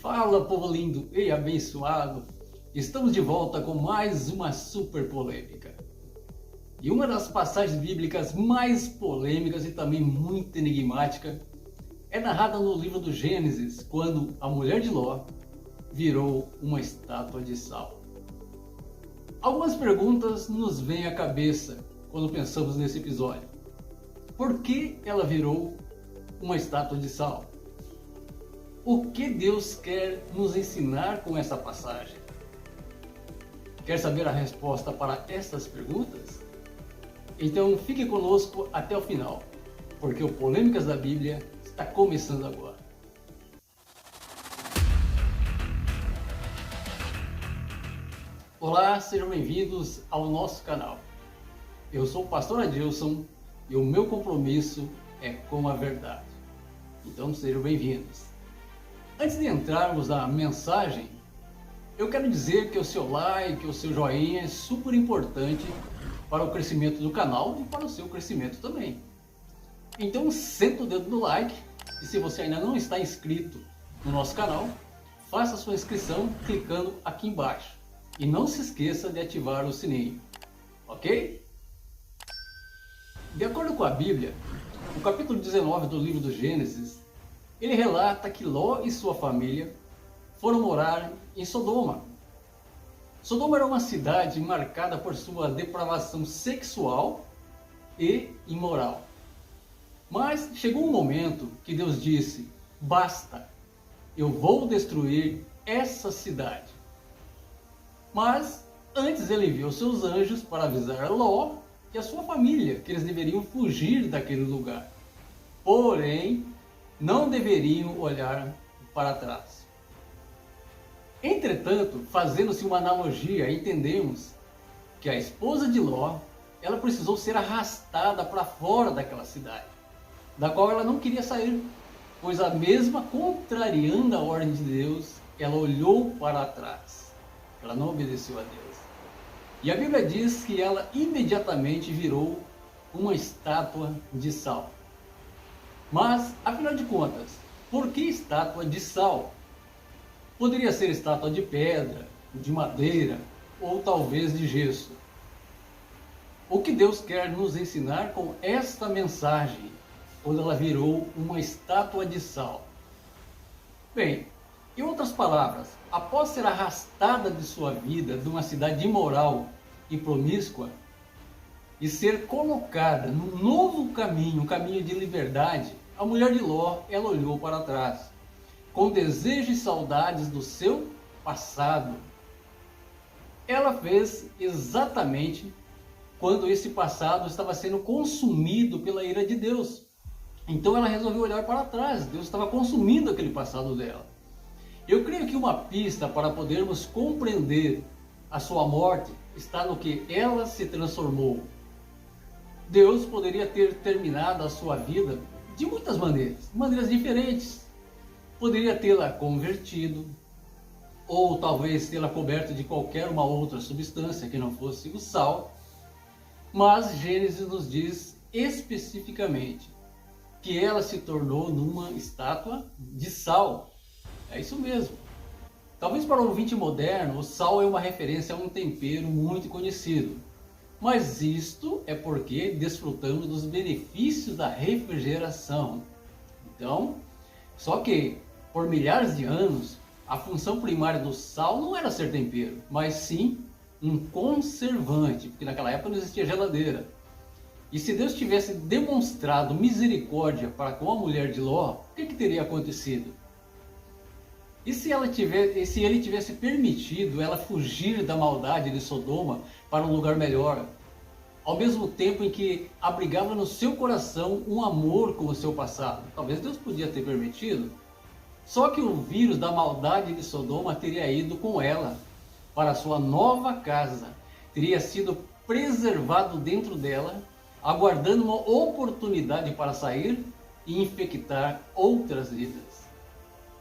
Fala, povo lindo e abençoado! Estamos de volta com mais uma super polêmica. E uma das passagens bíblicas mais polêmicas e também muito enigmática é narrada no livro do Gênesis, quando a mulher de Ló virou uma estátua de sal. Algumas perguntas nos vêm à cabeça quando pensamos nesse episódio. Por que ela virou uma estátua de sal? O que Deus quer nos ensinar com essa passagem? Quer saber a resposta para essas perguntas? Então fique conosco até o final, porque o Polêmicas da Bíblia está começando agora. Olá, sejam bem-vindos ao nosso canal. Eu sou o pastor Adilson e o meu compromisso é com a verdade. Então sejam bem-vindos. Antes de entrarmos na mensagem, eu quero dizer que o seu like, o seu joinha é super importante para o crescimento do canal e para o seu crescimento também. Então senta o dedo no like e se você ainda não está inscrito no nosso canal, faça sua inscrição clicando aqui embaixo. E não se esqueça de ativar o sininho, ok? De acordo com a Bíblia, no capítulo 19 do livro do Gênesis, ele relata que Ló e sua família foram morar em Sodoma. Sodoma era uma cidade marcada por sua depravação sexual e imoral. Mas chegou um momento que Deus disse: basta, eu vou destruir essa cidade. Mas antes ele enviou seus anjos para avisar Ló e a sua família que eles deveriam fugir daquele lugar. Porém, não deveriam olhar para trás. Entretanto, fazendo-se uma analogia, entendemos que a esposa de Ló, ela precisou ser arrastada para fora daquela cidade, da qual ela não queria sair, pois a mesma, contrariando a ordem de Deus, ela olhou para trás. Ela não obedeceu a Deus. E a Bíblia diz que ela imediatamente virou uma estátua de sal. Mas, afinal de contas, por que estátua de sal? Poderia ser estátua de pedra, de madeira ou talvez de gesso. O que Deus quer nos ensinar com esta mensagem, quando ela virou uma estátua de sal? Bem, em outras palavras, após ser arrastada de sua vida de uma cidade imoral e promíscua, e ser colocada num novo caminho, um caminho de liberdade, a mulher de Ló, ela olhou para trás, com desejo e saudades do seu passado. Ela fez exatamente quando esse passado estava sendo consumido pela ira de Deus. Então ela resolveu olhar para trás, Deus estava consumindo aquele passado dela. Eu creio que uma pista para podermos compreender a sua morte está no que ela se transformou. Deus poderia ter terminado a sua vida de muitas maneiras diferentes. Poderia tê-la convertido, ou talvez tê-la coberto de qualquer uma outra substância que não fosse o sal. Mas Gênesis nos diz especificamente que ela se tornou numa estátua de sal. É isso mesmo. Talvez para o ouvinte moderno, o sal é uma referência a um tempero muito conhecido. Mas isto é porque desfrutamos dos benefícios da refrigeração. Então, só que por milhares de anos, a função primária do sal não era ser tempero, mas sim um conservante, porque naquela época não existia geladeira. E se Deus tivesse demonstrado misericórdia para com a mulher de Ló, o que teria acontecido? E se ele tivesse permitido ela fugir da maldade de Sodoma para um lugar melhor, ao mesmo tempo em que abrigava no seu coração um amor com o seu passado? Talvez Deus podia ter permitido. Só que o vírus da maldade de Sodoma teria ido com ela para a sua nova casa, teria sido preservado dentro dela, aguardando uma oportunidade para sair e infectar outras vidas.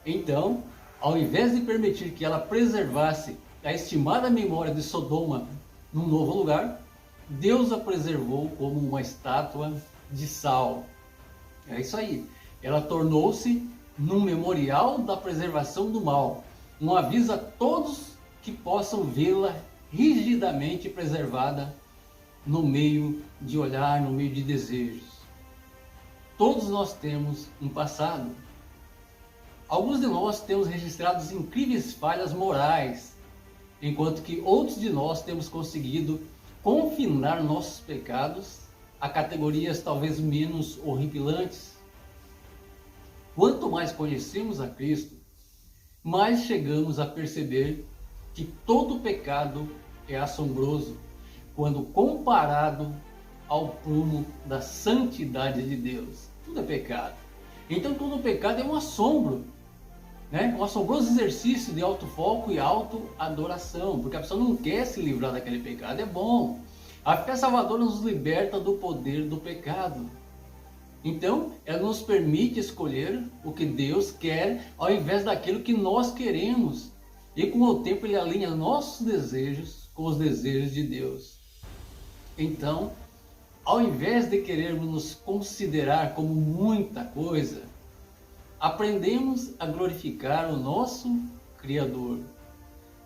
Então, ao invés de permitir que ela preservasse a estimada memória de Sodoma num novo lugar, Deus a preservou como uma estátua de sal. É isso aí. Ela tornou-se num memorial da preservação do mal, um aviso a todos que possam vê-la rigidamente preservada no meio de olhar, no meio de desejos. Todos nós temos um passado. Alguns de nós temos registrados incríveis falhas morais, enquanto que outros de nós temos conseguido confinar nossos pecados a categorias talvez menos horripilantes. Quanto mais conhecemos a Cristo, mais chegamos a perceber que todo pecado é assombroso quando comparado ao prumo da santidade de Deus. Tudo é pecado. Então todo pecado é um assombro, né? Um assombroso exercício de autofoco e autoadoração, porque a pessoa não quer se livrar daquele pecado. É bom. A fé salvadora nos liberta do poder do pecado. Então, ela nos permite escolher o que Deus quer ao invés daquilo que nós queremos. E com o tempo ele alinha nossos desejos com os desejos de Deus. Então, ao invés de querermos nos considerar como muita coisa, aprendemos a glorificar o nosso Criador.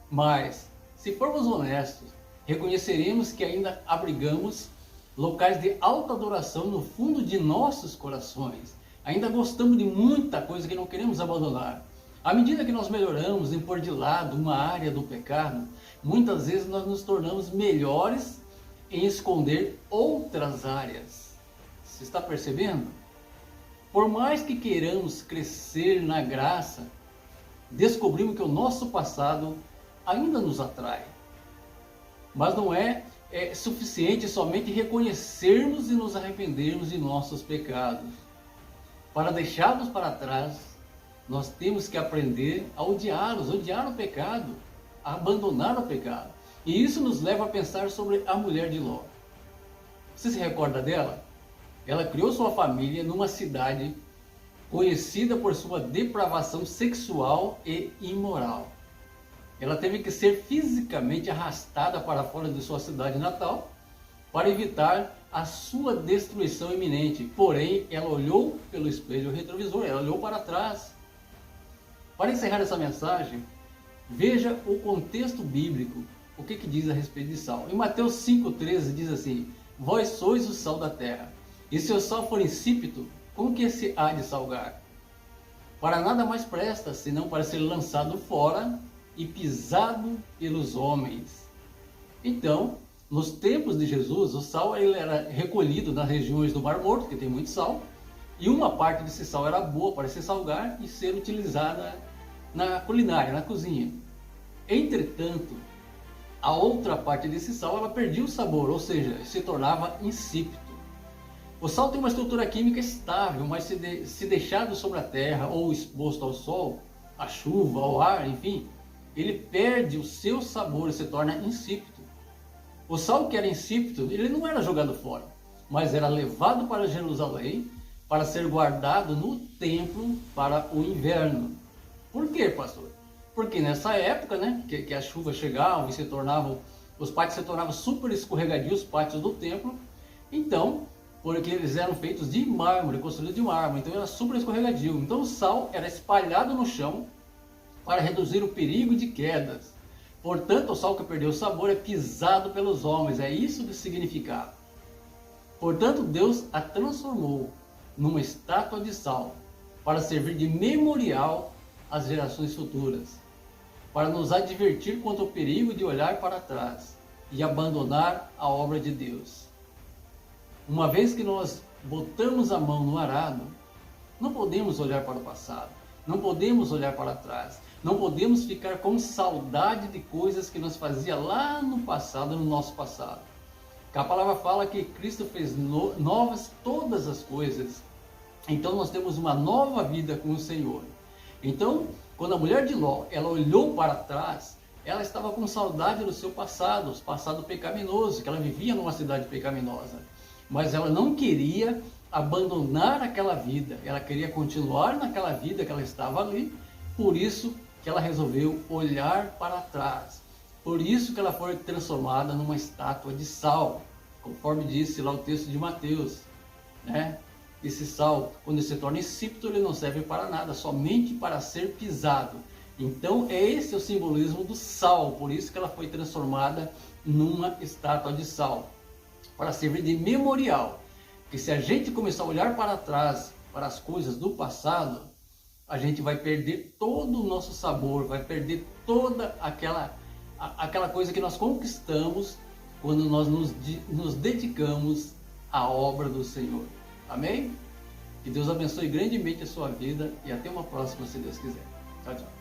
Mas, se formos honestos, reconheceremos que ainda abrigamos locais de alta adoração no fundo de nossos corações. Ainda gostamos de muita coisa que não queremos abandonar. À medida que nós melhoramos em pôr de lado uma área do pecado, muitas vezes nós nos tornamos melhores em esconder outras áreas. Você está percebendo? Por mais que queiramos crescer na graça, descobrimos que o nosso passado ainda nos atrai. Mas não é suficiente somente reconhecermos e nos arrependermos de nossos pecados. Para deixá-los para trás, nós temos que aprender a odiá-los, odiar o pecado, a abandonar o pecado. E isso nos leva a pensar sobre a mulher de Ló. Você se recorda dela? Ela criou sua família numa cidade conhecida por sua depravação sexual e imoral. Ela teve que ser fisicamente arrastada para fora de sua cidade natal para evitar a sua destruição iminente. Porém, ela olhou pelo espelho retrovisor, ela olhou para trás. Para encerrar essa mensagem, veja o contexto bíblico, o que diz a respeito de sal. Em Mateus 5,13 diz assim: vós sois o sal da terra, e se o sal for insípido, com que se há de salgar? Para nada mais presta, senão para ser lançado fora e pisado pelos homens. Então, nos tempos de Jesus, o sal ele era recolhido nas regiões do Mar Morto, que tem muito sal, e uma parte desse sal era boa para se salgar e ser utilizada na culinária, na cozinha. Entretanto, a outra parte desse sal ela perdia o sabor, ou seja, se tornava insípido. O sal tem uma estrutura química estável, mas se deixado sobre a terra ou exposto ao sol, à chuva, ao ar, enfim, ele perde o seu sabor e se torna insípido. O sal que era insípido, ele não era jogado fora, mas era levado para Jerusalém para ser guardado no templo para o inverno. Por quê, pastor? Porque nessa época, né, que as chuvas chegavam e os pátios se tornavam super escorregadios, os pátios do templo, então, porque eles eram feitos de mármore, construídos de mármore, então era super escorregadio. Então o sal era espalhado no chão para reduzir o perigo de quedas. Portanto, o sal que perdeu o sabor é pisado pelos homens, é isso que significava. Portanto, Deus a transformou numa estátua de sal, para servir de memorial às gerações futuras, para nos advertir contra o perigo de olhar para trás e abandonar a obra de Deus. Uma vez que nós botamos a mão no arado, não podemos olhar para o passado, não podemos olhar para trás, não podemos ficar com saudade de coisas que nos fazia lá no passado, no nosso passado. A palavra fala que Cristo fez novas todas as coisas. Então nós temos uma nova vida com o Senhor. Então, quando a mulher de Ló, ela olhou para trás, ela estava com saudade do seu passado, o passado pecaminoso, que ela vivia numa cidade pecaminosa. Mas ela não queria abandonar aquela vida, ela queria continuar naquela vida que ela estava ali, por isso que ela resolveu olhar para trás. Por isso que ela foi transformada numa estátua de sal, conforme disse lá o texto de Mateus, né? esse sal, quando se torna insípido, ele não serve para nada, somente para ser pisado. Então, esse é o simbolismo do sal, por isso que ela foi transformada numa estátua de sal, para servir de memorial. Porque se a gente começar a olhar para trás, para as coisas do passado, a gente vai perder todo o nosso sabor, vai perder toda aquela coisa que nós conquistamos quando nós nos dedicamos à obra do Senhor. Amém? Que Deus abençoe grandemente a sua vida e até uma próxima, se Deus quiser. Tchau, tchau.